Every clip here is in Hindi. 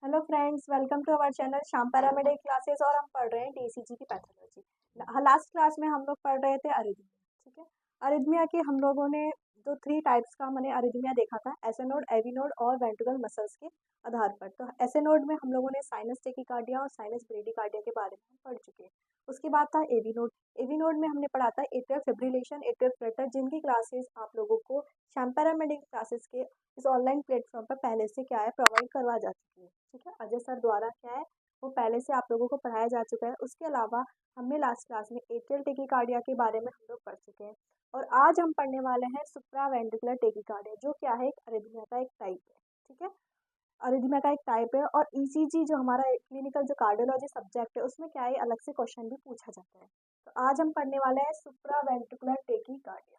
Hello friends, welcome to our channel Shyam paramedic classes. और हम पढ़ रहे हैं डीसीजी की पैथोलॉजी। लास्ट क्लास में हम लोग पढ़ रहे थे अरिथमिया। ठीक है, अरिथमिया के हम लोगों ने जो 3 टाइप्स का मैंने अरिथमिया देखा था, एसए नोड, एवी नोड और वेंट्रिकल मसल्स के आधार पर। तो एसए नोड में हम लोगों ने साइनस टेकिकार्डिया और साइनस ब्रेडिकार्डिया के बारे में हम पढ़ चुके हैं। उसके बाद था एवी नोड। एवी नोड में हमने पढ़ा था एट्रियल फिब्रिलेशन, एट्रियल फ्लटर, जिनकी क्लासेस आप लोगों को श्याम पैरामेडिक क्लासेस के इस ऑनलाइन प्लेटफॉर्म पर पहले से क्या है प्रोवाइड करवा जा चुकी है। ठीक है, अजय सर द्वारा क्या है वो पहले से आप लोगों को पढ़ाया जा चुका है। उसके अलावा हमने लास्ट क्लास में एट्रियल टेकिकार्डिया के बारे में हम लोग पढ़ चुके हैं। और आज हम पढ़ने वाले हैं सुप्रावेंट्रिकुलर टेकिकार्डिया, जो क्या है एक अरिथमिया का एक टाइप है। ठीक है, अरिथमिया का एक टाइप है। और ईसीजी जो हमारा क्लिनिकल जो कार्डियोलॉजी सब्जेक्ट है उसमें क्या है अलग से क्वेश्चन भी पूछा जाता है। तो आज हम पढ़ने वाले हैं सुप्रावेंट्रिकुलर टेकिकार्डिया।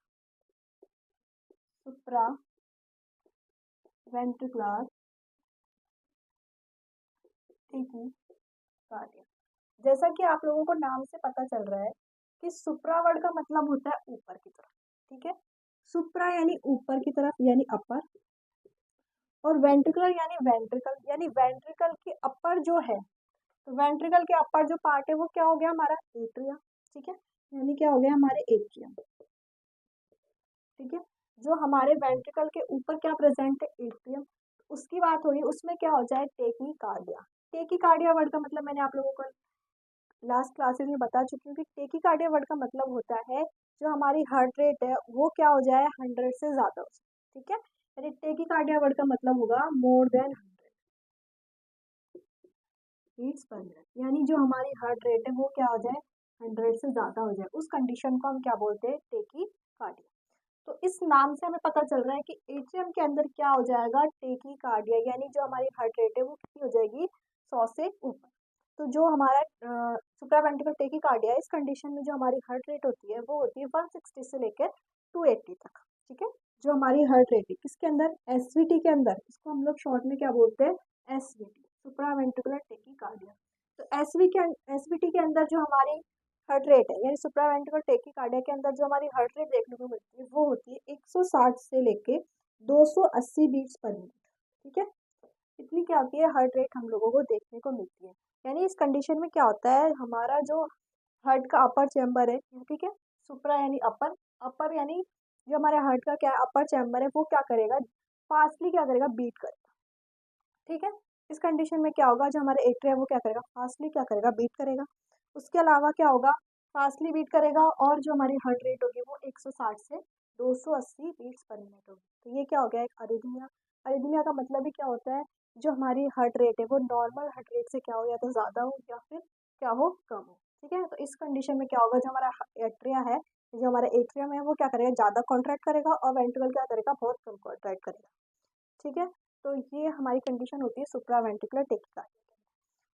सुप्रावेंट्रिकुलर टेकिकार्डिया, जैसा कि आप लोगों को नाम से पता चल रहा है कि सुप्रा वर्ड का मतलब होता है ऊपर की तरफ। ठीक है, सुप्रा यानी ऊपर की तरफ यानी अपर, और वेंट्रिकुलर यानी वेंट्रिकल के अपर जो है। तो वेंट्रिकल के अपर जो पार्ट है वो क्या हो गया हमारा एट्रिया। ठीक है, यानी क्या हो गया हमारे एट्रियम। ठीक है, जो हमारे वेंट्रिकल के ऊपर क्या प्रेजेंट है एट्रियम, उसकी बात हो रही है। उसमें क्या हो जाए टेकिकार्डिया। टेकिकार्डिया वर्ड का मतलब मैंने आप लोगों को लास्ट क्लासेस में बता चुकी हूँ कि टेकिकार्डिया वर्ड का मतलब होता है जो हमारी हार्ट रेट है वो क्या हो जाए 100 से ज़्यादा हो जाए। ठीक है, यानी टेकिकार्डिया वर्ड का मतलब होगा more than 100 beats per minute, यानी जो हमारी हार्ट रेट है वो क्या हो जाए 100 से ज़्यादा हो जाए। उस कंडीशन को हम क्या बोलते हैं टेकिकार्डिया। तो इस नाम से हमें पता चल रहा है कि एट्रियम के अंदर क्या हो जाएगा टेकिकार्डिया, यानी जो हमारी हार्ट रेट है वो कितनी हो जाएगी 100 से ऊपर। तो जो हमारा सुप्रावेंट्रिकुलर टेकिकार्डिया, इस कंडीशन में जो हमारी हार्ट रेट होती है वो होती है 160 से लेकर 280 तक। ठीक है, जो हमारी हार्ट रेट है किसके अंदर एसवीटी के अंदर, इसको हम लोग शॉर्ट में क्या बोलते हैं एसवीटी, सुप्रावेंट्रिकुलर टेकिकार्डिया। तो एसवीटी के अंदर जो हमारी हार्ट रेट है यानी सुप्रावेंट्रिकुलर टेकिकार्डिया के अंदर जो हमारी हार्ट रेट देखने को मिलती है वो होती है 160 से लेके 280 बीट्स पर मिनट। ठीक है, इतनी क्या होती है हार्ट रेट हम लोगों को देखने को मिलती है। यानी इस कंडीशन में क्या होता है हमारा जो हार्ट का अपर चैम्बर है, ठीक है, सुप्रा यानी अपर, अपर यानी जो हमारे हार्ट का क्या है अपर चैम्बर है वो क्या करेगा फास्टली क्या करेगा बीट करेगा। ठीक है, इस कंडीशन में क्या होगा जो हमारा एट्रिया है वो क्या करेगा फास्टली क्या करेगा बीट करेगा। उसके अलावा क्या होगा फास्टली बीट करेगा और जो हमारी हार्ट रेट होगी वो 160 से 280 बीट्स पर मिनट होगी। तो ये क्या हो गया एक अरिथमिया। अरिथमिया का मतलब ही क्या होता है जो हमारी हार्ट रेट है वो नॉर्मल हार्ट रेट से क्या हो या तो ज़्यादा हो या फिर क्या हो कम हो। ठीक है, तो इस कंडीशन में क्या होगा जो हमारा एट्रिया है, जो हमारा एट्रियम है वो क्या करेगा ज़्यादा कॉन्ट्रैक्ट करेगा और वेंट्रिकल क्या करेगा बहुत कम कॉन्ट्रैक्ट करेगा। ठीक है, तो ये हमारी कंडीशन होती है सुप्रावेंट्रिकुलर टेकिकार्डिया।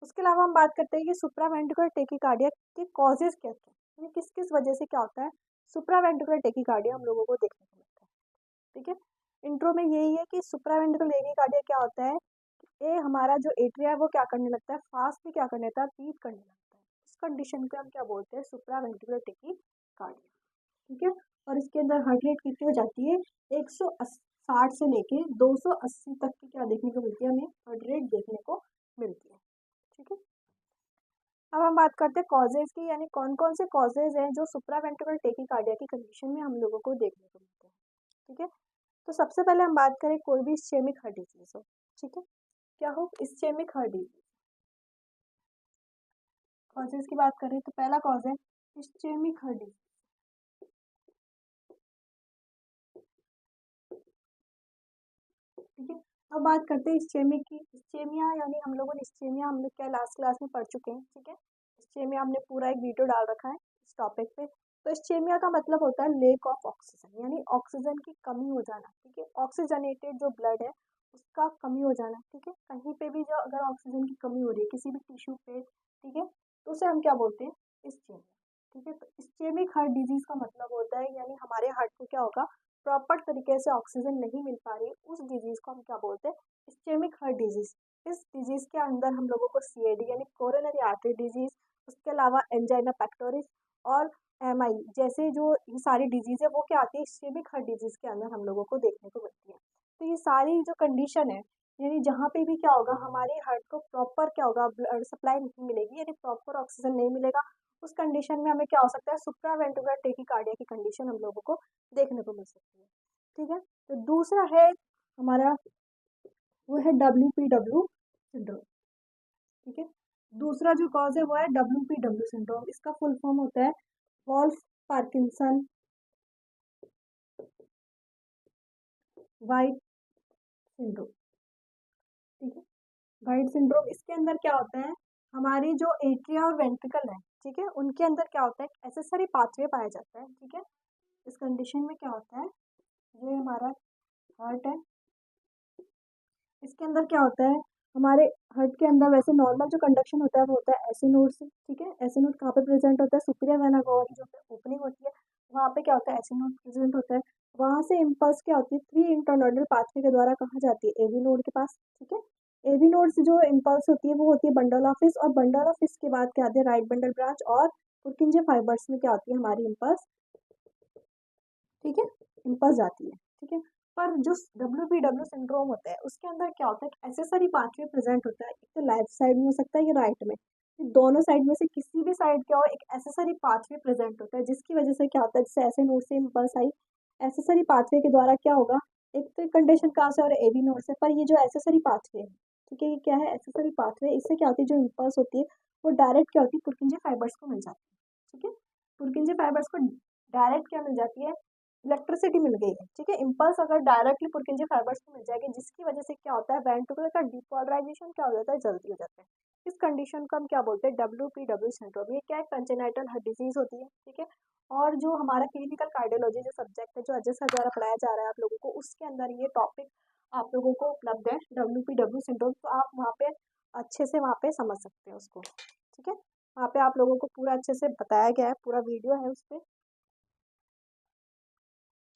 उसके अलावा हम बात करते हैं कि सुप्रावेंट्रिकुलर टेकिकार्डिया के कॉजेज क्या क्या है, किस किस वजह से क्या होता है सुप्रावेंट्रिकुलर टेकिकार्डिया हम लोगों को देखने को मिलता है। ठीक है, इंट्रो में यही है कि सुप्रावेंट्रिकुलर टेकिकार्डिया क्या होता है, ये हमारा जो एट्रिया है वो क्या करने लगता है फास्टली क्या करने लगता है बीट करने लगता है। इस कंडीशन को हम क्या बोलते हैं सुप्रावेंट्रिकुलर टेकिकार्डिया। ठीक है, और इसके अंदर हार्ट रेट कितनी हो जाती है 160 से लेके 280 तक की क्या देखने को मिलती है हमें हार्ट रेट देखने को मिलती है। ठीक है, अब हम बात करते हैं कॉजेज की, यानी कौन कौन से कॉजेज हैं जो सुप्रावेंट्रिकुलर टेकिकार्डिया की कंडीशन में हम लोगों को देखने को मिलते हैं। ठीक है, तो सबसे पहले हम बात करें कोई भी इस्चेमिक हार्ट डिजीज हो। ठीक है, क्या हो इस्चेमिक हार्ट डिजीज, कॉजेज की बात करें तो पहला कॉज है इस्चेमिक हार्ट डिजीज। ठीक है, अब बात करते हैं इस्चेमिक की। इस्चेमिया यानी हम लोगों ने इस्चेमिया हम लोग क्या लास्ट क्लास में पढ़ चुके हैं। ठीक है, इस्चेमिया हमने पूरा एक वीडियो डाल रखा है इस टॉपिक पे। तो इस्चेमिया का मतलब होता है लेक ऑफ ऑक्सीजन, यानी ऑक्सीजन की कमी हो जाना। ठीक है, ऑक्सीजनेटेड जो ब्लड है उसका कमी हो जाना। ठीक है, कहीं पे भी जो अगर ऑक्सीजन की कमी हो रही है किसी भी टिश्यू पे, ठीक है, तो उसे हम क्या बोलते हैं इस्चेमिया। ठीक है, तो इस्चेमिक हार्ट डिजीज का मतलब होता है यानी हमारे हार्ट को क्या होगा प्रॉपर तरीके से ऑक्सीजन नहीं मिल पा रही, उस डिजीज को हम क्या बोलते हैं इस्चेमिक हार्ट डिजीज। इस डिजीज के अंदर हम लोगों को सीएडी यानी कोरोनरी आर्टरी डिजीज, उसके अलावा एंजाइना पेक्टोरिस और एमआई जैसे जो ये सारी डिजीज है वो क्या आती है इस्चेमिक हार्ट डिजीज के अंदर हम लोगों को देखने को मिलती है। तो ये सारी जो कंडीशन है यानी जहाँ पे भी क्या होगा, हमारे हार्ट को प्रॉपर क्या होगा, ब्लड सप्लाई नहीं मिलेगी, यानी प्रॉपर ऑक्सीजन नहीं मिलेगा, उस कंडीशन में हमें क्या हो सकता है, सुप्रावेंट्रिकुलर टेकीकार्डिया की कंडीशन हम लोगों को देखने को मिल सकती है। ठीक है, तो दूसरा है हमारा, वो है WPW सिंड्रोम। ठीक है, दूसरा जो कॉज है वो है WPW सिंड्रोम। इसका फुल फॉर्म होता है वॉल्फ पार्किंसन वाइट सिंड्रोम। ठीक है, वाइट सिंड्रोम, इसके अंदर क्या होता है, हमारी जो एट्रिया और वेंट्रिकल है, ठीक है, उनके अंदर क्या होता है, एक्सेसरी पाथवे पाया जाता है। ठीक है, इस कंडीशन में क्या होता है, ये हमारा हार्ट है, इसके अंदर क्या होता है, हमारे हार्ट के अंदर वैसे नॉर्मल जो कंडक्शन होता है वो होता है ऐसे नोड से। ठीक है, ऐसे नोड कहाँ पे प्रेजेंट होता है, सुपीरियर वेना कवा की जो ओपनिंग होती है वहाँ पे क्या होता है, ऐसे नोड प्रेजेंट होता है। वहाँ से इम्पल्स क्या होती है, 3 इंटरनोडल पाथवे के द्वारा कहाँ जाती है, एवी नोड के पास। ठीक है, एवी नोड से जो इम्पल्स होती है वो होती है बंडल ऑफ फिश, और बंडल ऑफ फिश के बाद क्या आती है, राइट बंडल ब्रांच और पुरकिंजे फाइबर्स में क्या होती है हमारी इम्पल्स। ठीक है, इम्पल्स जाती है। ठीक है, पर जो WPW सिंड्रोम होता है उसके अंदर क्या होता है, एक्सेसरी पाथवे प्रेजेंट होता है, एक तो लेफ्ट साइड में हो सकता है, या राइट में, दोनों साइड में से किसी भी साइड क्या हो, एक एक्सेसरी पाथवे प्रेजेंट होता है, जिसकी वजह से क्या होता है, जैसे ऐसे नोड से इम्पल्स आई, एक्सेसरी पाथवे के द्वारा क्या होगा, एक तो कंडीशन कहाँ से, और एवी नोड से, पर ये जो एक्सेसरी पाथवे है, ठीक है, ये क्या है, एक्सेसरी पाथवे, इससे क्या होती है, जो इम्पल्स होती है वो डायरेक्ट क्या होती है, पुरकिंजे फाइबर्स को मिल जाती है। ठीक है, पुरकिंजे फाइबर्स को डायरेक्ट क्या मिल जाती है, इलेक्ट्रिसिटी मिल गई है। ठीक है, इम्पल्स अगर डायरेक्टली पुरकिंजे फाइबर्स को मिल जाएगी, जिसकी वजह से क्या होता है, वेंट्रिकुलर का डिपोलराइजेशन क्या हो जाता है, जल्दी हो जाता है। इस कंडीशन को हम क्या बोलते हैं, WPW सिंड्रोम। ये क्या है, कंजेनाइटल हार्ट डिजीज होती है। ठीक है, और जो हमारा क्लिनिकल कार्डियोलॉजी जो सब्जेक्ट है, जो अजय सर द्वारा पढ़ाया जा रहा है आप लोगों को, उसके अंदर ये टॉपिक आप लोगों को उपलब्ध है, WPW सिंड्रोम। तो आप वहाँ पे अच्छे से वहाँ पे समझ सकते हैं उसको। ठीक है, वहाँ पे आप लोगों को पूरा अच्छे से बताया गया है, पूरा वीडियो है उस पर।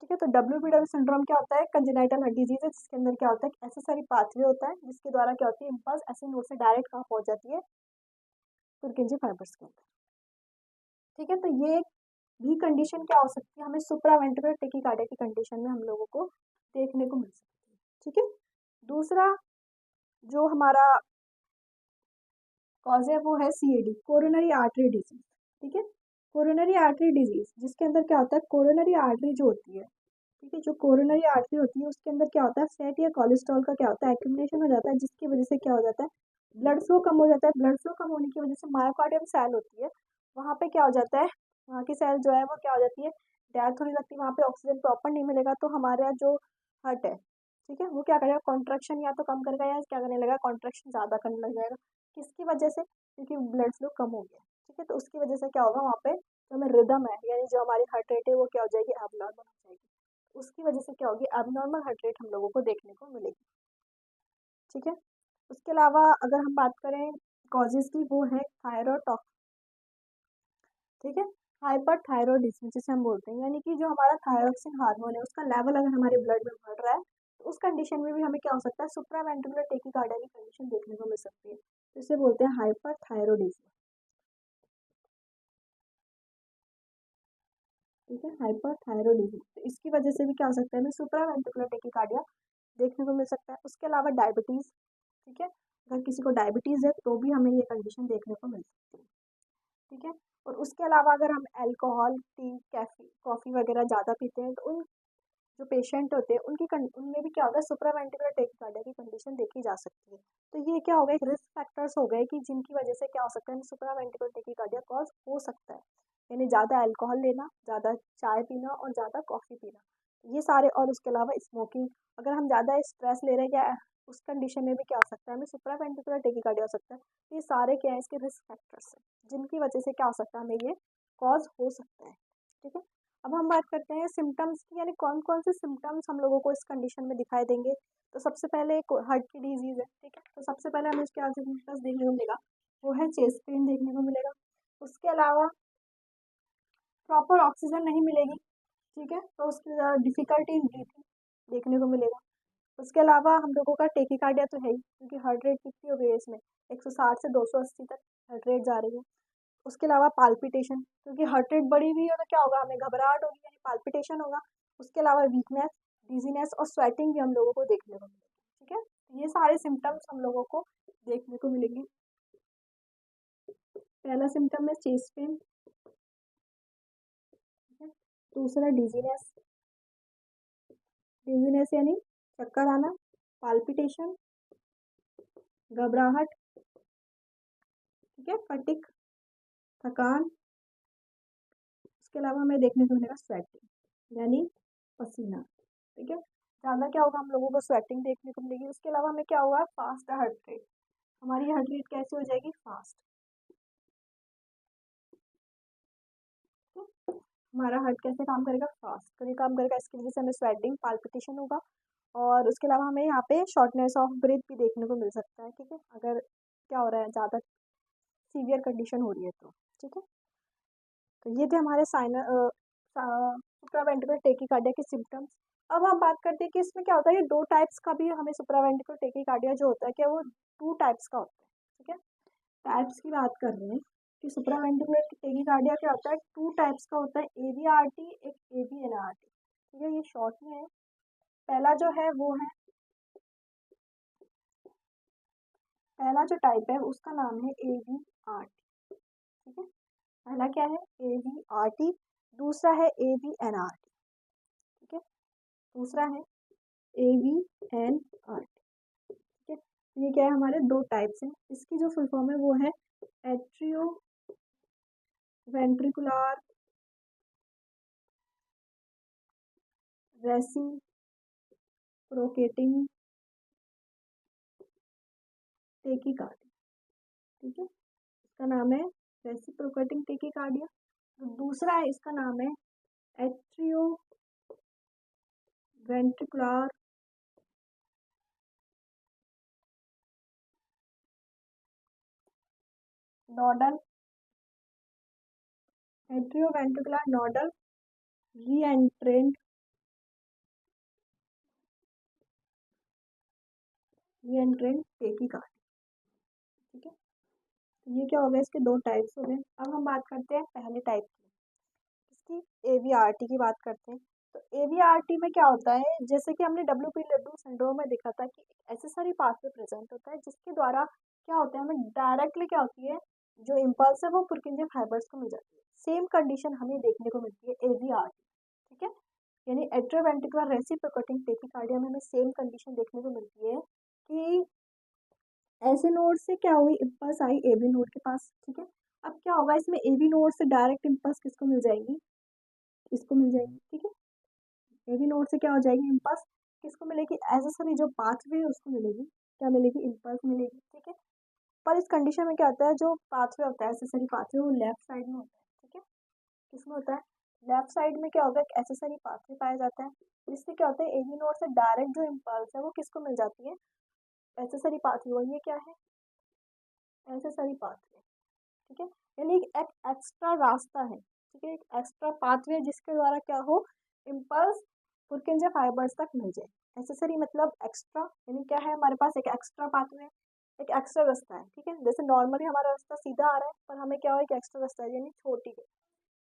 ठीक है, तो WPW सिंड्रोम क्या होता है, कंजेनाइटल हार्ट डिजीज है, जिसके अंदर क्या होता है, एक्सेसरी पाथवे होता है, जिसके द्वारा क्या होती है, इम्पल्स ऐसे नोड से डायरेक्ट कहाँ पहुंच जाती है, पुरकिंजे फाइबर्स के अंदर। ठीक है, तो ये भी कंडीशन क्या हो सकती है, हमें सुप्रावेंट्रिकुलर टेकीकार्डिया की कंडीशन में हम लोगों को देखने को मिल सकती है। ठीक है, दूसरा जो हमारा कॉज है वो है CAD, कोरोनरी आर्टरी डिजीज। ठीक है, कोरोनरी आर्टरी डिजीज, जिसके अंदर क्या होता है, कोरोनरी आर्टरी जो होती है, ठीक है, जो कोरोनरी आर्टरी होती है उसके अंदर क्या होता है, फैट या कोलेस्ट्रॉल का क्या होता है, एक्यूमुलेशन हो जाता है, जिसकी वजह से क्या हो जाता है, ब्लड फ्लो कम हो जाता है। ब्लड फ्लो कम होने की वजह से मायोकार्डियम सेल होती है, वहाँ पे क्या हो जाता है, वहाँ की सेल जो है वो क्या हो जाती है, डेथ होने लगती है, वहाँ पे ऑक्सीजन प्रॉपर नहीं मिलेगा, तो हमारा जो हार्ट है, ठीक है, वो क्या करेगा, कॉन्ट्रैक्शन या तो कम करेगा, या क्या करने लगेगा, कॉन्ट्रैक्शन ज़्यादा करने लग जाएगा। किसकी वजह से, क्योंकि ब्लड फ्लो कम हो गया। ठीक है, तो उसकी वजह से क्या होगा, वहाँ पे जो हमें रिदम है, यानी जो हमारी हार्ट रेट है वो क्या हो जाएगी, एबनॉर्मल हो जाएगी। उसकी वजह से क्या होगी, एबनॉर्मल हार्ट रेट हम लोगों को देखने को मिलेगी। ठीक है, उसके अलावा अगर हम बात करें कॉजेज की, वो है थायरोटॉक्स। ठीक है, हाइपरथायरॉयडिज्म जिसे हम बोलते हैं, यानी कि जो हमारा थायरोक्सिन हार्मोन है उसका लेवल अगर हमारे ब्लड में बढ़ रहा है, तो उस कंडीशन में भी हमें क्या हो सकता है, सुप्रावेंट्रिकुलर टेकीकार्डिया की कंडीशन देखने को मिल सकती है, तो इसे बोलते हैं हाइपरथायरॉयडिज्म। ठीक है, हाइपरथायरॉयडिज्म, तो इसकी वजह से भी क्या हो सकता है, हमें सुप्रावेंट्रिकुलर टेकीकार्डिया देखने को मिल सकता है। उसके अलावा डायबिटीज़, ठीक है, अगर किसी को डायबिटीज़ है तो भी हमें ये कंडीशन देखने को मिल सकती है। ठीक है, और उसके अलावा अगर हम अल्कोहल, टी, कैफी, कॉफ़ी वगैरह ज़्यादा पीते हैं, तो उन जो पेशेंट होते हैं उनमें भी क्या होगा, सुप्रावेंट्रिकुलर टेकीकार्डिया की कंडीशन देखी जा सकती है। तो ये क्या हो गया, एक रिस्क फैक्टर्स हो गए कि जिनकी वजह से क्या हो सकता है, सुप्रावेंट्रिकुलर टेकीकार्डिया कॉज हो सकता है, यानी ज़्यादा अल्कोहल लेना, ज़्यादा चाय पीना और ज़्यादा कॉफ़ी पीना, ये सारे, और उसके अलावा स्मोकिंग, अगर हम ज़्यादा स्ट्रेस ले रहे हैं क्या, उस कंडीशन में भी क्या हो सकता है, हमें सुप्रावेंट्रिकुलर टेकीकार्डिया हो सकता है। ये सारे क्या है, इसके रिस्क फैक्टर्स हैं, जिनकी वजह से क्या हो सकता है, हमें ये कॉज हो सकता है। ठीक है, अब हम बात करते हैं सिम्टम्स की, यानी कौन कौन से सिम्टम्स हम लोगों को इस कंडीशन में दिखाई देंगे। तो सबसे पहले एक हार्ट की डिजीज़ है। ठीक है, तो सबसे पहले हमें क्या सिम्टम्स देखने को मिलेगा, वो है चेस्ट पेन देखने को मिलेगा। उसके अलावा प्रॉपर ऑक्सीजन नहीं मिलेगी, ठीक है, तो उसकी डिफिकल्टी इन ब्रीथिंग देखने को मिलेगा। उसके अलावा हम लोगों का टेकीकार्डिया तो है ही, क्योंकि हार्ट रेट कितनी हो गई है इसमें, 160 से 280 तक हार्ट रेट जा रही है। उसके अलावा पाल्पिटेशन, क्योंकि हार्ट रेट बढ़ी हुई है तो क्या होगा, हमें घबराहट होगी, यानी पाल्पिटेशन होगा। उसके अलावा वीकनेस, डिजीनेस और स्वेटिंग भी हम लोगों को देखने को मिलेगी। ठीक है, ये सारे सिम्टम्स हम लोगों को देखने को मिलेंगे। पहला सिम्टम है चेस्ट पेन, दूसरा डिजीनेस, डिजीनेस यानी चक्कर आना, पाल्पिटेशन, घबराहट, ठीक है, फटिक, थकान। इसके अलावा हमें देखने को मिलेगा स्वेटिंग यानी पसीना, ठीक है, ज़्यादा क्या होगा हम लोगों को स्वेटिंग देखने को मिलेगी। उसके अलावा हमें क्या होगा, फास्ट हार्ट रेट, हमारी हार्ट रेट कैसे हो जाएगी, फास्ट, हमारा हार्ट कैसे काम करेगा, फास्ट कभी काम करेगा। इसकी वजह से हमें स्वेटिंग, पाल्पिटेशन होगा। और उसके अलावा हमें यहाँ पे शॉर्टनेस ऑफ ब्रेथ भी देखने को मिल सकता है, ठीक है, अगर क्या हो रहा है, ज़्यादा सीवियर कंडीशन हो रही है तो, ठीक है। तो ये थे हमारे सुप्रावेंट्रिकुलर टेकीकार्डिया के सिम्टम्स। अब हम बात करते हैं कि इसमें क्या होता है, ये दो टाइप्स का भी हमें सुप्रावेंट्रिकुलर टेकीकार्डिया जो होता है क्या वो 2 टाइप्स का होता है, ठीक है। टाइप्स की बात कर रहे हैं कि सुप्रावेंट्रिकुलर टेकीकार्डिया क्या होता है, 2 टाइप्स का होता है, एवीआरटी, एक एवीएनआरटी, ठीक है, ये शॉर्ट में है। पहला जो है वो है, पहला जो टाइप है उसका नाम है एवीआरटी, ठीक है, पहला क्या है, एवीआरटी, दूसरा है एवीएनआरटी, ठीक है, दूसरा है एवीएनआरटी, ठीक है। ये क्या है, हमारे 2 टाइप्स हैं। इसकी जो फुल फॉर्म है वो है एट्रियो वेंट्रिकुलर रेसिप्रोकेटिंग टेकीकार्डिया, ठीक है, इसका नाम है रेसिप्रोकेटिंग टेकीकार्डिया। तो दूसरा है, इसका नाम है atrio ventricular nodal, atrio ventricular nodal re-entrant tachycardia, ठीक है। तो ये क्या हो गया, इसके 2 टाइप्स हो गए। अब हम बात करते हैं पहले टाइप की, इसकी एवीआरटी की बात करते हैं। तो एवीआरटी में क्या होता है, जैसे कि हमने WPW सिंड्रोम में देखा था कि एक्सेसरी पाथवे प्रेजेंट होता है जिसके द्वारा क्या होता है, हमें डायरेक्टली क्या होती है, जो इम्पल्स है वो पुरकिंजे फाइबर्स को मिल जाती है। सेम कंडीशन हमें देखने को मिलती है एवीआरटी, ठीक है, यानी एट्रोवेंट्रिकुलर रेसिप्रोकेटिंग टेकीकार्डिया में हमें सेम कंडीशन देखने को मिलती है कि ऐसे नोड से क्या हुई, इम्पल्स आई एबी नोड के पास, ठीक है। अब क्या होगा, इसमें एबी नोड से डायरेक्ट इम्पल्स किसको मिल जाएगी, इसको मिल जाएगी, ठीक है। एबी नोड से क्या हो जाएगी, इम्पल्स किसको मिलेगी, एक्सेसरी जो पाथवे है उसको मिलेगी, क्या मिलेगी, इम्पल्स मिलेगी, ठीक है। पर इस कंडीशन में क्या होता है, जो पाथवे होता है एक्सेसरी पाथवे वो लेफ्ट साइड में होता है, ठीक है, किसमें होता है, लेफ्ट साइड में क्या होगा, एक एक्सेसरी पाथवे पाया जाता है, जिससे क्या होता है एबी नोड से डायरेक्ट जो इम्पल्स है वो किसको मिल जाती है, एक्सेसरी पाथवे, और ये क्या है, एक्सेसरी पाथवे, ठीक है, यानी एक एक्स्ट्रा रास्ता है, ठीक है, एक एक्स्ट्रा पाथवे जिसके द्वारा क्या हो, इम्पल्स पुरकिंजे फाइबर्स तक मिल जाए। नेसेसरी मतलब एक्स्ट्रा, यानी क्या है, हमारे पास एक एक्स्ट्रा पाथवे, एक एक्स्ट्रा रास्ता है, ठीक है, जैसे नॉर्मली हमारा रास्ता सीधा आ रहा है पर हमें क्या हो, एक एक्स्ट्रा रास्ता है यानी छोटी है,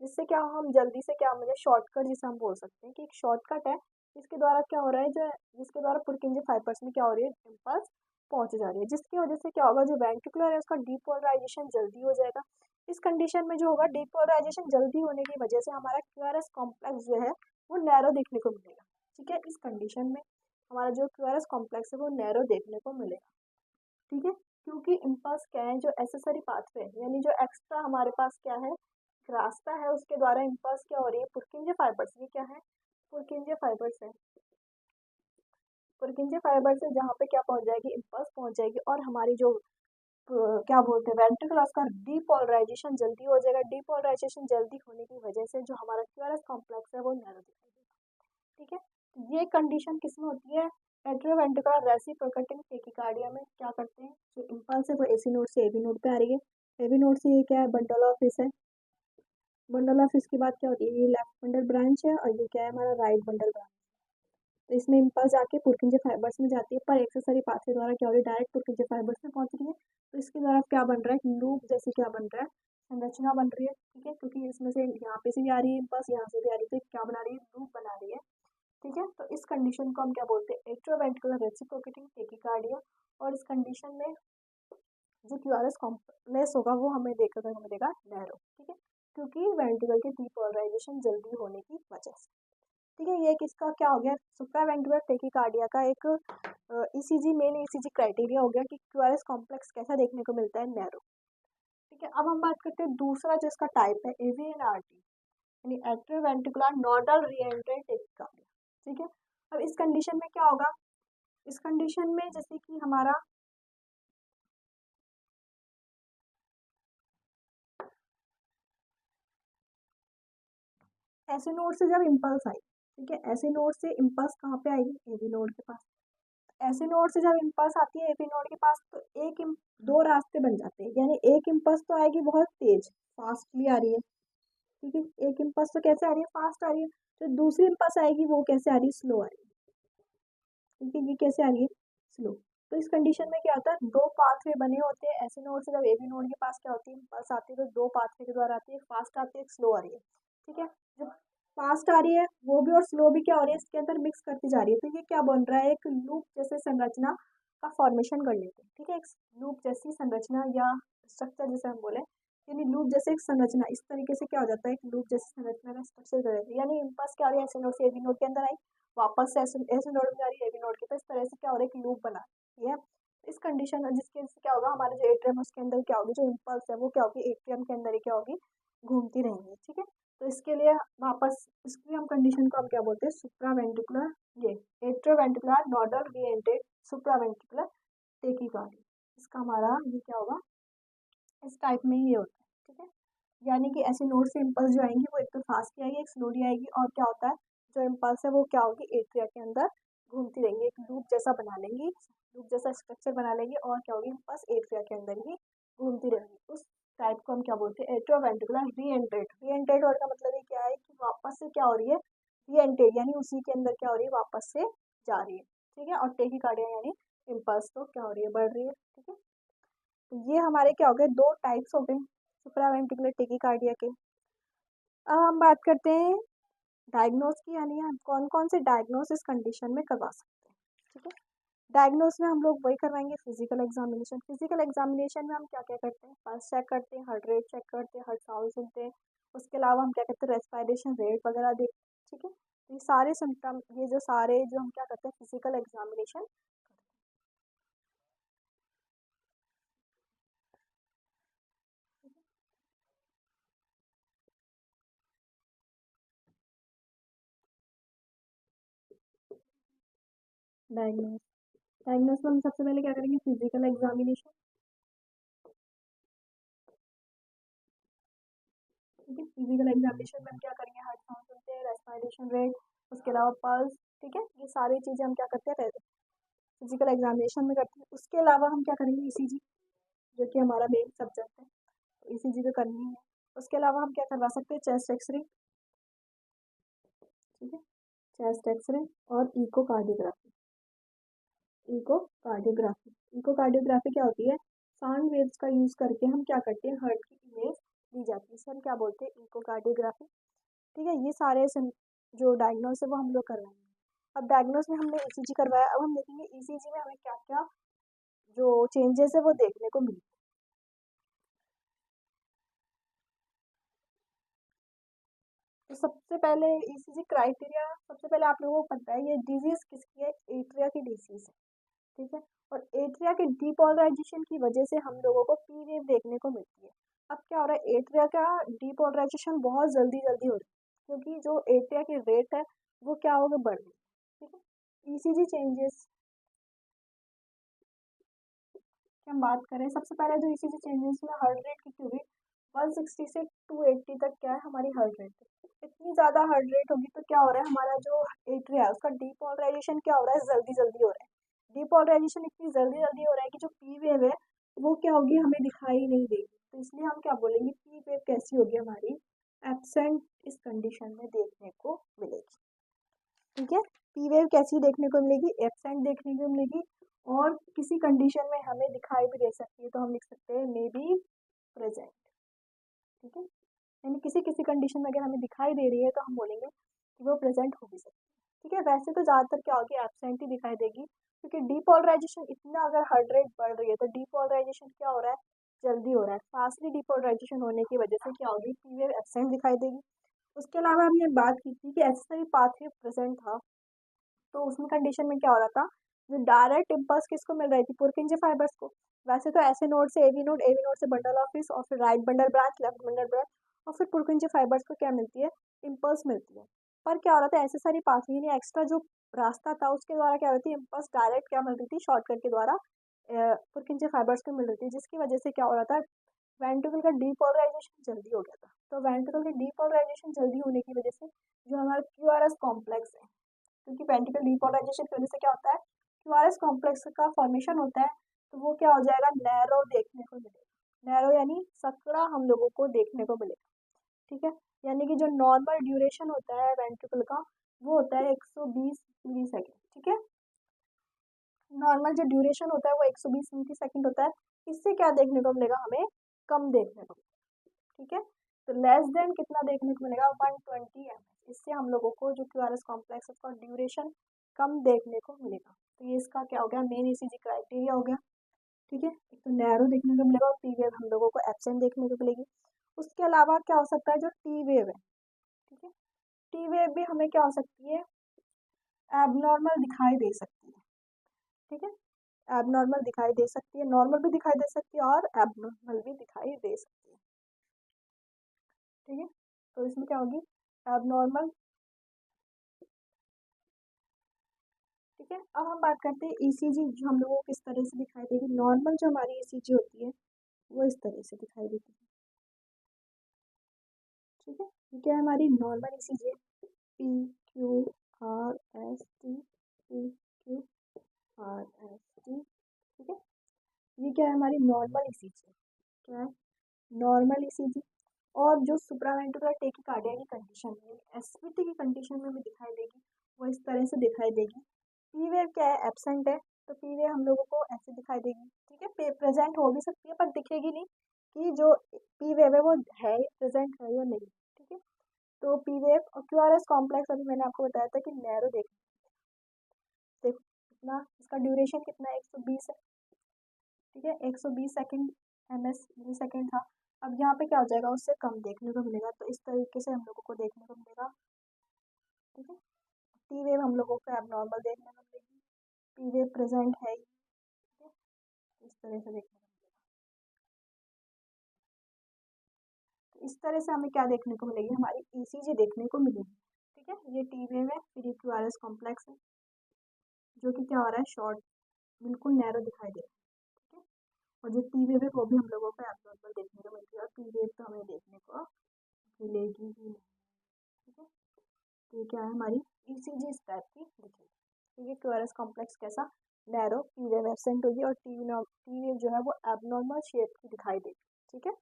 जिससे क्या हो, हम जल्दी से क्या, मुझे शॉर्टकट जिसे हम बोल सकते हैं कि एक शॉर्टकट है जिसके द्वारा क्या हो रहा है, जो जिसके द्वारा पुरकिंजे फाइबर्स में क्या हो रही है, इम्पल्स पहुंच जा रही है, जिसकी वजह से क्या होगा, जो वेंट्रिकुलर है उसका डीपोलराइजेशन जल्दी हो जाएगा। इस कंडीशन में जो होगा, डीपोलराइजेशन जल्दी होने की वजह से हमारा क्यूआरएस कॉम्प्लेक्स जो है वो नैरो देखने को मिलेगा, ठीक है, इस कंडीशन में हमारा जो क्यूआरएस कॉम्प्लेक्स है वो नैरो देखने को मिलेगा, ठीक है, क्योंकि इम्पल्स क्या है, जो एसेसरी पाथवे यानी जो एक्स्ट्रा हमारे पास क्या है, रास्ता है, उसके द्वारा इम्पल्स क्या हो रही है, पुरकिंजे फाइबर्स, ये क्या है, पुरकिंजे फाइबर्स है, पुरकिंजे फाइबर से जहाँ पे क्या पहुंच जाएगी, इम्पल्स पहुंच जाएगी, और हमारी जो क्या बोलते हैं, वेंट्रिकुलर का डीपोलराइजेशन जल्दी हो जाएगा। डीपोलराइजेशन जल्दी होने की वजह से जो हमारा क्यूआरएस कॉम्प्लेक्स है वो नैरो दिखाई देगा, ठीक है। ये कंडीशन किसमें होती है, एट्रोवेंट्रिकुलर रेसिप्रोकेटिंग टेकीकार्डिया में क्या करते हैं, जो इम्पल्स है वो एसी नोड से एबी नोड पे आ रही है, एबी नोड से ये क्या है, बंडल ऑफ फिश है, बंडल ऑफ फिश की बात क्या होती है, ये लेफ्ट बंडल ब्रांच है और ये क्या है, हमारा राइट बंडल ब्रांच। तो इसमें इम्पल्स जाके पुरकिंजे फाइबर्स में जाती है, पर एक्सेसरी पाथवे द्वारा क्या हो रही है, डायरेक्ट पुरकिंजे फाइबर्स में पहुंच रही है। तो इसके द्वारा क्या बन रहा है, लूप जैसे क्या बन रहा है, संरचना बन रही है, ठीक है, क्योंकि इसमें से यहाँ पे से भी आ रही है इम्पल्स, यहाँ से भी आ रही है, तो क्या बना रही है, लूप बना रही है। ठीक है। तो इस कंडीशन को हम क्या बोलते हैं, एट्रोवेंट्रिकुलर रेसिप्रोकेटिंग टेकिकार्डिया। और इस कंडीशन में जो क्यूआरएस कॉम्प्लेक्स होगा वो हमें देखकर हमें देगा नैरो, ठीक है, क्योंकि वेंट्रिकल की डीपोलराइजेशन जल्दी होने की वजह से। ठीक है, ये किसका क्या हो गया, सुप्रावेंट्रिकुलर टेकिकार्डिया का एक ईसीजी मेन ईसीजी क्राइटेरिया हो गया कि क्यूआरएस कॉम्प्लेक्स कैसा देखने को मिलता है, नैरो। ठीक है, अब हम बात करते हैं दूसरा जो इसका टाइप है एवीएनआरटी, यानी एट्रोवेंट्रिकुलर नोडल रीएंट्रेंट टेकिकार्डिया। ठीक है, अब इस कंडीशन में क्या होगा, इस कंडीशन में जैसे कि हमारा ऐसे नोड से जब इम्पल्स आई, ठीक है, ऐसे नोड से इम्पल्स कहाँ पे आएगी, एबी नोड के पास। ऐसे नोड से जब इम्पल्स आती है एबी नोड के पास तो दो रास्ते बन जाते हैं, यानी एक इम्पल्स तो आएगी बहुत तेज फास्टली आ रही है, ठीक है, एक इम्पल्स तो कैसे आ रही है, फास्ट आ रही है। तो दूसरी इम्पल्स आएगी वो कैसे आ रही है, स्लो आ रही है, ठीक है, ये कैसे आ रही है, स्लो। तो इस कंडीशन में क्या होता है, दो पाथवे बने होते हैं ऐसे नोड से, जब एबी नोड के पास क्या होती है, इम्पल्स आती है तो दो पाथवे के द्वारा आती है, फास्ट आती है, स्लो आ रही है। ठीक है, जो फास्ट आ रही है वो भी और स्लो भी क्या हो रही है, इसके अंदर मिक्स करती जा रही है, तो ये क्या बन रहा है, एक लूप जैसे संरचना का फॉर्मेशन कर लेते हैं। ठीक है, एक लूप जैसी संरचना या स्ट्रक्चर जैसे हम बोले, यानी लूप जैसे एक संरचना, इस तरीके से क्या हो जाता है, एक लूप जैसी संरचना का स्ट्रक्चर कर लेते हैं, यानी इम्पल्स क्या हो रही है, ऐसे नोड से एबी नोड के अंदर आई, वापस से ऐसे नोड में जा रही है एबी नोड के, तो इस तरह से क्या हो रहा है, एक लूप बना है। इस कंडीशन में जिसके क्या होगा, हमारे जो एट्रियम है उसके अंदर क्या होगी, जो इम्पल्स है वो क्या होगी, एट्रियम के अंदर ही क्या होगी, घूमती रहेंगी। ठीक है, तो इसके लिए वापस इसकी हम कंडीशन को हम क्या बोलते हैं, सुप्रावेंट्रिकुलर, ये एट्रोवेंट्रिकुलर नोडल रीएंट्रेंट सुप्रावेंट्रिकुलर टेकिकार्डिया, इसका हमारा ये क्या होगा, इस टाइप में ये होता है। ठीक है, यानी कि ऐसे नोड से इम्पल्स जो आएंगी वो एक तो फास्ट आएगी, एक स्लोली आएगी, और क्या होता है, जो इम्पल्स है वो क्या होगी, एट्रिया के अंदर घूमती रहेंगी, एक लूप जैसा बना लेंगी, लूप जैसा स्ट्रक्चर बना लेंगी, और क्या होगी, इम्पल्स एट्रिया के अंदर ही घूमती रहेंगी। उस टाइप को हम क्या बोलते हैं, एट्रोवेंट्रिकुलर रीएंट्रेट। रीएंट्रेट वर्ड का मतलब ये क्या है कि वापस से क्या हो रही है, रीएंट्रेट यानी उसी के अंदर क्या हो रही है, वापस से जा रही है। ठीक है, और टेकिकार्डिया यानी इम्पल्स तो क्या हो रही है, बढ़ रही है। ठीक है, तो ये हमारे क्या हो गए, दो टाइप्स हो गए सुप्रावेंट्रिकुलर टेकिकार्डिया के। अब हम बात करते हैं डायग्नोस की, यानी हम कौन कौन से डायग्नोसिस कंडीशन में करवा सकते हैं। ठीक है, डायग्नोस में हम लोग वही करवाएंगे, फिजिकल एग्जामिनेशन। फिजिकल एग्जामिनेशन में हम क्या क्या करते हैं, पल्स चेक करते हैं, हार्ट रेट चेक करते हैं, हार्ट साउंड सुनते हैं, उसके अलावा हम क्या करते हैं, रेस्पिरेशन रेट वगैरह देखते हैं। ठीक है, ये सारे सिम्टम, ये जो सारे जो हम क्या करते हैं, फिजिकल एग्जामिनेशन। डायग्नोस, डायग्नोस में हम सबसे पहले क्या करेंगे, फिजिकल एग्जामिनेशन। ठीक है, फिजिकल एग्जामिनेशन में हम क्या करेंगे, हार्ट साउंड सुनते हैं, रेस्पिरेशन रेट, उसके अलावा पल्स। ठीक है, ये सारी चीज़ें हम क्या करते हैं, फिजिकल एग्जामिनेशन में करते हैं। उसके अलावा हम क्या करेंगे, ईसीजी, जो कि हमारा मेन सब्जेक्ट है, तो ईसीजी तो करनी है। उसके अलावा हम क्या करवा सकते हैं, चेस्ट एक्सरे। ठीक है, चेस्ट एक्सरे और इकोकार्डियोग्राफी। इकोकार्डियोग्राफी क्या होती है, साउंड वेव्स का यूज़ करके हम क्या करते हैं, हार्ट की इमेज ली जाती है, इसे हम क्या बोलते हैं, इकोकार्डियोग्राफी। ठीक है, ये सारे जो डायग्नोस है वो हम लोग करवाएंगे। अब डायग्नोस में हमने ईसीजी करवाया, अब हम देखेंगे ईसीजी में हमें क्या क्या जो चेंजेस है वो देखने को मिले। तो सबसे पहले ईसीजी क्राइटेरिया, सबसे पहले आप लोगों को पता है ये डिजीज किसकी है, एट्रिया की डिजीज है। ठीक है, और एट्रिया के डीपोलराइजेशन की वजह से हम लोगों को पी वेव देखने को मिलती है। अब क्या हो रहा है, एट्रिया का डीपोलराइजेशन बहुत जल्दी जल्दी हो रहा है, क्योंकि जो एट्रिया की रेट है वो क्या होगा, बढ़ रही है। ठीक है, ईसीजी चेंजेस की हम बात करें, सबसे पहले जो ईसीजी चेंजेस में हार्ट रेट की क्यों हुई, 160 से 280 तक क्या है हमारी हार्ट रेट। इतनी ज़्यादा हार्ट रेट होगी तो क्या हो रहा है, हमारा जो एट्रिया है उसका डीपोलराइजेशन क्या हो रहा है, जल्दी जल्दी हो रहा है। डीपोलराइजेशन इतनी जल्दी जल्दी हो रहा है कि जो पी वेव है वो क्या होगी, हमें दिखाई नहीं देगी। तो इसलिए हम क्या बोलेंगे, पी वेव कैसी होगी हमारी, एब्सेंट इस कंडीशन में देखने को मिलेगी। ठीक है, पी वेव कैसी देखने को मिलेगी, एब्सेंट देखने को मिलेगी, और किसी कंडीशन में हमें दिखाई भी दे सकती है, तो हम लिख सकते हैं मे बी प्रेजेंट। ठीक है, यानी किसी किसी कंडीशन में अगर हमें दिखाई दे रही है तो हम बोलेंगे कि वो प्रेजेंट हो भी सकती है। ठीक है। वैसे तो ज़्यादातर क्या होगी, एब्सेंट ही दिखाई देगी, क्योंकि डीपोलराइजेशन इतना अगर हार्ट रेट बढ़ रही है तो डीपोलराइजेशन क्या हो रहा है, जल्दी हो रहा है। फास्टली डीपोलराइजेशन होने की वजह से क्या होगी, पी वेव एब्सेंट दिखाई देगी। उसके अलावा हमने बात की थी कि एक्सेसरी पाथवे प्रेजेंट था, तो उसमें कंडीशन में क्या हो रहा था, जो डायरेक्ट इम्पल्स किसको मिल रही थी, पुरकिंजे फाइबर्स को। वैसे तो ऐसे नोड से एवी नोड से बंडल ऑफिस, और फिर right bundle branch, left bundle branch, और फिर पुरकिंजे फाइबर्स को क्या मिलती है, इम्पल्स मिलती है। पर क्या हो रहा था, ऐसे सारी पाथवे यानी एक्स्ट्रा जो रास्ता था उसके द्वारा क्या होती है, इम्पल्स डायरेक्ट क्या मिल रही थी, शॉर्टकट के द्वारा पुरकिंजे फाइबर्स को मिल रही थी, जिसकी वजह से क्या हो रहा था, वेंट्रिकल का डीपोलराइजेशन जल्दी हो गया था। तो वेंट्रिकल का डीपोलराइजेशन जल्दी होने की वजह से जो हमारा क्यूआरएस कॉम्प्लेक्स है, क्योंकि वेंट्रिकल डीपोलराइजेशन की वजह से क्या होता है, क्यूआरएस कॉम्प्लेक्स का फॉर्मेशन होता है, तो वो क्या हो जाएगा, नैरो देखने को मिलेगा। नैरो यानी सकड़ा हम लोगों को देखने को मिलेगा। ठीक है। यानी कि जो नॉर्मल ड्यूरेशन होता है वेंट्रिकल का, वो होता है 120 मिली सेकेंड। ठीक है। नॉर्मल जो ड्यूरेशन होता है वो 120 मिली सेकेंड होता है। इससे क्या देखने को मिलेगा, हमें कम देखने को मिलेगा। ठीक है। तो लेस देन कितना देखने को मिलेगा, 120 ml। इससे हम लोगों को जो क्यूआरएस कॉम्प्लेक्स है उसका ड्यूरेशन कम देखने को मिलेगा। तो ये इसका क्या हो गया, मेन ईसीजी क्राइटेरिया हो गया। ठीक है। एक तो नैरो देखने को मिलेगा और पी वेव हम लोगों को एब्सेंट देखने को मिलेगी। उसके अलावा क्या हो सकता है, जो टी वेव है, ठीक है, टी वेव भी हमें क्या हो सकती है, एबनॉर्मल दिखाई दे सकती है। ठीक है। एबनॉर्मल दिखाई दे सकती है, नॉर्मल भी दिखाई दे सकती है और एबनॉर्मल भी दिखाई दे सकती है। ठीक है। तो इसमें क्या होगी, एबनॉर्मल। ठीक है। अब हम बात करते हैं ईसीजी, जो हम लोगों को किस तरह से दिखाई देगी। नॉर्मल जो हमारी ईसीजी होती है वो इस तरह से दिखाई देती है। ठीक है। ये क्या है, हमारी नॉर्मल ईसीजी है, P Q R S T, P Q R S T. ठीक है। ये क्या है, हमारी नॉर्मल ईसीजी। क्या है, नॉर्मल ईसीजी। और जो सुप्रावेंट्रिकुलर टेकीकार्डिया की कंडीशन है, एसवीटी की कंडीशन में भी दिखाई देगी, वो इस तरह से दिखाई देगी। पी वेव क्या है, एब्सेंट है, तो पी वेव हम लोगों को ऐसे दिखाई देगी। ठीक है। प्रेजेंट हो भी सकती है पर दिखेगी नहीं कि जो पी वेव है वो है प्रेजेंट है या नहीं। ठीक है। तो पी वेव और क्यूआरएस कॉम्प्लेक्स अभी मैंने आपको बताया था कि नैरो देखो, कितना इसका ड्यूरेशन कितना है, 120 है। ठीक है। 120 सेकेंड एमएस मिली सेकेंड था। अब यहाँ पे क्या हो जाएगा, उससे कम देखने को मिलेगा, तो इस तरीके से हम लोगों को देखने को मिलेगा। ठीक है। टी वेव हम लोगों को एबनॉर्मल देखने को मिलेगी, पी वेव प्रेजेंट है ही। ठीक है। इस तरह से देखने को मिलेगा। तो इस तरह से हमें क्या देखने को मिलेगी, हमारी ईसीजी देखने को मिलेगी। ठीक है। ये टी वेव है, फिर ये क्यूआरएस कॉम्प्लेक्स है, जो कि क्या हो रहा है, शॉर्ट, बिल्कुल नैरो दिखाई दे रहा है। ठीक है। और जो टी वेव है वो भी हम लोगों को एबनॉर्मल देखने को मिलती है, और पी वेव तो हमें देखने को मिलेगी ही नहीं। ठीक है। तो ये क्या है, हमारी ईसीजी इस टाइप की दिखेगी। ठीक है। क्यूआरएस कॉम्प्लेक्स कैसा, नैरो, पी वेव एब्सेंट होगी, और टी वेव जो है वो एबनॉर्मल शेप की दिखाई देगी। ठीक है।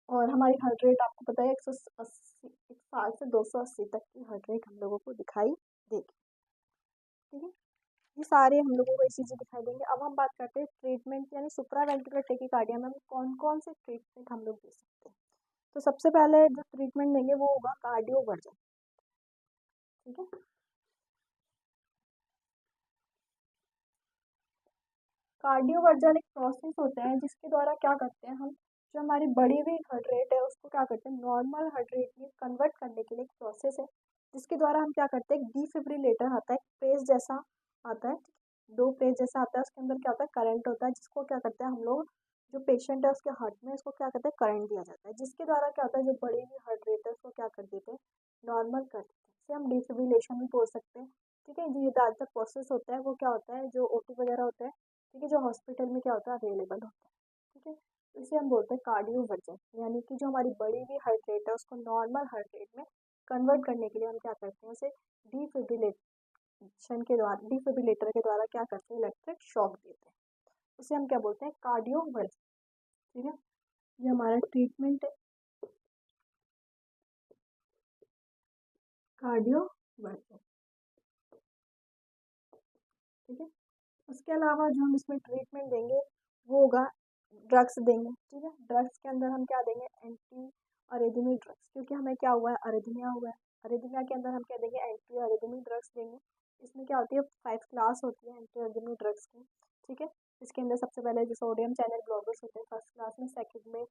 और हमारी हार्ट रेट आपको पता है 180, 160 से 280 तक की हार्ट रेट हम लोगों को दिखाई देगी। ठीक है। ये सारे हम लोगों को ईसीजी दिखाई देंगे। अब हम बात करते हैं ट्रीटमेंट, यानी सुप्रावेंट्रिकुलर टेकीकार्डिया में हम कौन कौन से ट्रीटमेंट हम लोग दे सकते हैं। तो सबसे पहले जो ट्रीटमेंट देंगे वो होगा कार्डियोवर्जन। ठीक है। कार्डियोवर्जन एक प्रोसेस होता है जिसके द्वारा क्या करते हैं हम, जो हमारी बढ़ी हुई हार्ट रेट है उसको क्या करते हैं, नॉर्मल हार्ट रेट में कन्वर्ट करने के लिए एक प्रोसेस है, जिसके द्वारा हम क्या करते हैं, डिफिब्रिलेटर आता है, प्रेस जैसा आता है, दो प्रेस जैसा आता है, उसके अंदर क्या होता है, करंट होता है, जिसको क्या करते हैं हम लोग, जो पेशेंट है उसके हार्ट में उसको क्या करते हैं, करंट दिया जाता है, जिसके द्वारा क्या होता है, जो बढ़ी हुई हार्ट रेट है उसको क्या कर देते हैं, नॉर्मल कर देते हैं। इसे हम डिफिब्रिलेशन भी बोल सकते हैं। ठीक है। जो ये ज़्यादातर प्रोसेस होता है वो क्या होता है, जो ओटी वगैरह होता है, ठीक है, जो हॉस्पिटल में क्या होता है, अवेलेबल होता है। ठीक है। इसे हम बोलते हैं कार्डियोवर्जन, यानी कि जो हमारी बढ़ी हुई हार्ट रेट है उसको नॉर्मल हार्ट रेट में कन्वर्ट करने के लिए हम क्या करते हैं, उसे डिफिब्रिलेशन के द्वारा, डिफिब्रिलेटर के द्वारा क्या करते हैं, इलेक्ट्रिक शॉक देते हैं। उसे हम क्या बोलते हैं, कार्डियोवर्जन। ठीक है। ये हमारा ट्रीटमेंट है, कार्डियोवर्जन। ठीक है। उसके अलावा जो हम इसमें ट्रीटमेंट देंगे वो होगा, ड्रग्स देंगे। ठीक है। ड्रग्स के अंदर हम क्या देंगे, एंटी अरेथमिक ड्रग्स, क्योंकि हमें क्या हुआ है, अरेथमिया हुआ है। अरिदमिया के अंदर हम क्या देंगे, एंटी अरिदमिक ड्रग्स देंगे। इसमें क्या होती है, 5 क्लास होती है एंटी अरिदमिक ड्रग्स की, ठीक है। इसके अंदर सबसे पहले जो सोडियम चैनल ब्लॉकर्स होते हैं फर्स्ट क्लास में, सेकंड में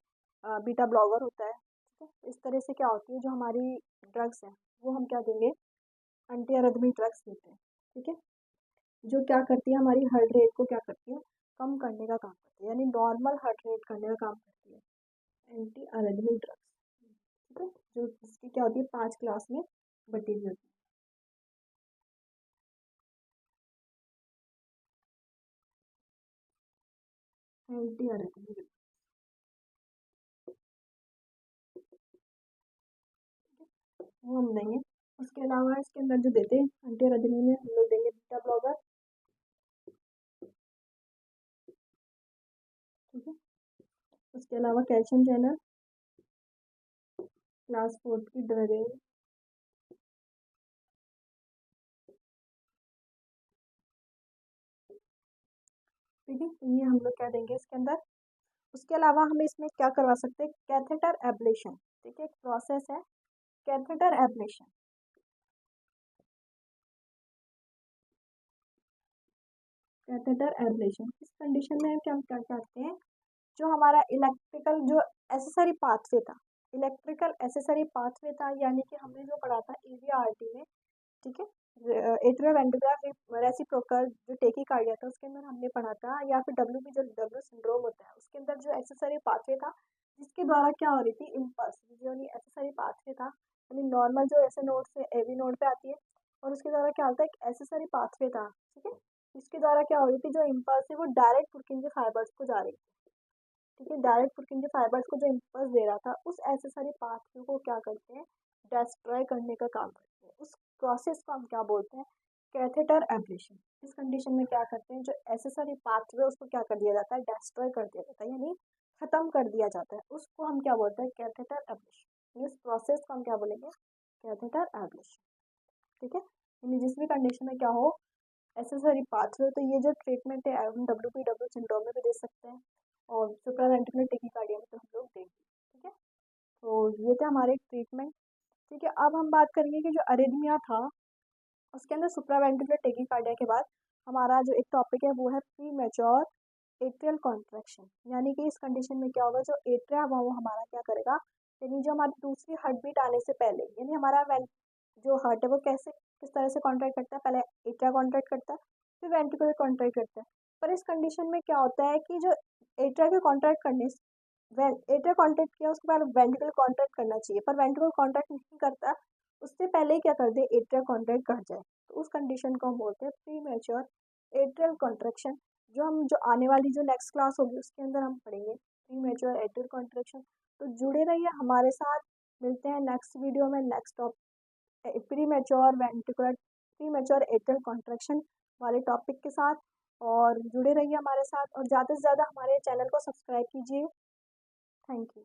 बीटा ब्लॉकर होता है, ठीक है। इस तरह से क्या होती है जो हमारी ड्रग्स हैं वो हम क्या देंगे, एंटी अरिदमिक ड्रग्स देते हैं, ठीक है। जो क्या करती है, हमारी हार्ट रेट को क्या करती है, कम करने का काम करती है, यानी नॉर्मल हार्ट रेट करने का काम करती है एंटी अरिदमिक ड्रग्स, ठीक है। जो इसकी क्या होती है, 5 क्लास में बटी हुई होती है एंटी अरिदमिक, वो हम देंगे। उसके अलावा इसके अंदर जो देते हैं एंटी अरिदमिक में हम लोग देंगे बीटा ब्लॉकर, ठीक है। उसके अलावा कैल्शियम चैनल, क्लास 4 की ड्रग है, ठीक है। तो ये हम लोग क्या देंगे इसके अंदर। उसके अलावा हम इसमें क्या करवा सकते हैं, कैथेटर एब्लेशन, ठीक है। एक प्रोसेस है कैथेटर एब्लेशन, कैथेटर एब्लेशन इस कंडीशन में क्या हम क्या करते हैं, जो हमारा इलेक्ट्रिकल जो एसेसरी पाथवे था, इलेक्ट्रिकल एसेसरी पाथवे था, यानी कि हमने जो पढ़ा था ईवीआरटी में, ठीक है। एट्रियल वेंट्रिकुलर रेसिप्रोकल जो टेकीकार्डिया था उसके अंदर हमने पढ़ा था, या फिर डब्ल्यू जो डब्ल्यू सिंड्रोम होता है उसके अंदर जो एक्सेसरी पाथवे था जिसके द्वारा क्या हो रही थी, इम्पल्स जो एक्सेसरी पाथवे था, यानी नॉर्मल जो ऐसे नोड से एवी नोड पे आती है, और उसके द्वारा क्या होता है, एक एक्सेसरी पाथवे था, ठीक है। इसके द्वारा क्या हो रही थी, जो इम्पल्स है वो डायरेक्ट पुरकिन के फाइबर्स को जा रही थी, ठीक है। डायरेक्ट पुरकिन के फाइबर्स को जो इम्पल्स दे रहा था उस एक्सेसरी पाथवे को क्या करते हैं, डिस्ट्रॉय करने का काम करते हैं। उस प्रोसेस को हम क्या बोलते हैं, कैथेटर एब्लेशन। इस कंडीशन में क्या करते हैं, जो एसेसरी पाथवे उसको क्या कर दिया जाता है, डिस्ट्रॉय कर दिया जाता है, यानी खत्म कर दिया जाता है, उसको हम क्या बोलते हैं, कैथेटर एब्लेशन। इस प्रोसेस को हम क्या बोलेंगे, कैथेटर एब्लेशन, ठीक है। यानी जिस भी कंडीशन में क्या हो, एसेसरी पाथवे, तो ये जो ट्रीटमेंट है हम WPW सिंड्रोम में भी दे सकते हैं, और सुप्रावेंट्रिकुलर टेकीकार्डिया में तो हम लोग देंगे, ठीक है। तो ये थे हमारे ट्रीटमेंट, ठीक है। अब हम बात करेंगे कि जो अरिदमिया था उसके अंदर सुप्रावेंट्रिकुलर टेकीकार्डिया के बाद हमारा जो एक टॉपिक है वो है प्री मैच्योर एट्रियल कॉन्ट्रैक्शन, यानी कि इस कंडीशन में क्या होगा, जो एट्रिया हुआ वो हमारा क्या करेगा, यानी जो हमारी दूसरी हार्ट बीट आने से पहले, यानी हमारा जो हार्ट है वो कैसे किस तरह से कॉन्ट्रैक्ट करता है, पहले एट्रिया कॉन्ट्रैक्ट करता है फिर वेंट्रिकुलर कॉन्ट्रैक्ट करता है। पर इस कंडीशन में क्या होता है कि जो एट्रिया के कॉन्ट्रैक्ट करने से एट्रिया कॉन्ट्रैक्ट किया उसके बाद वेंट्रिकुलर कॉन्ट्रैक्ट करना चाहिए, पर वेंट्रिकुलर कॉन्ट्रैक्ट नहीं करता, उससे पहले ही क्या कर दे, एट्रिया कॉन्ट्रैक्ट कर जाए, तो उस कंडीशन को हम बोलते हैं प्री मैच्योर एट्रियल कॉन्ट्रैक्शन। जो आने वाली जो नेक्स्ट क्लास होगी उसके अंदर हम पढ़ेंगे प्री मैच्योर एट्रियल कॉन्ट्रैक्शन। तो जुड़े रहिए हमारे साथ, मिलते हैं नेक्स्ट वीडियो में next topic pre mature ventricular pre mature atrial contraction वाले टॉपिक के साथ, और जुड़े रहिए हमारे साथ, और ज़्यादा से ज़्यादा हमारे चैनल को सब्सक्राइब कीजिए। Thank you.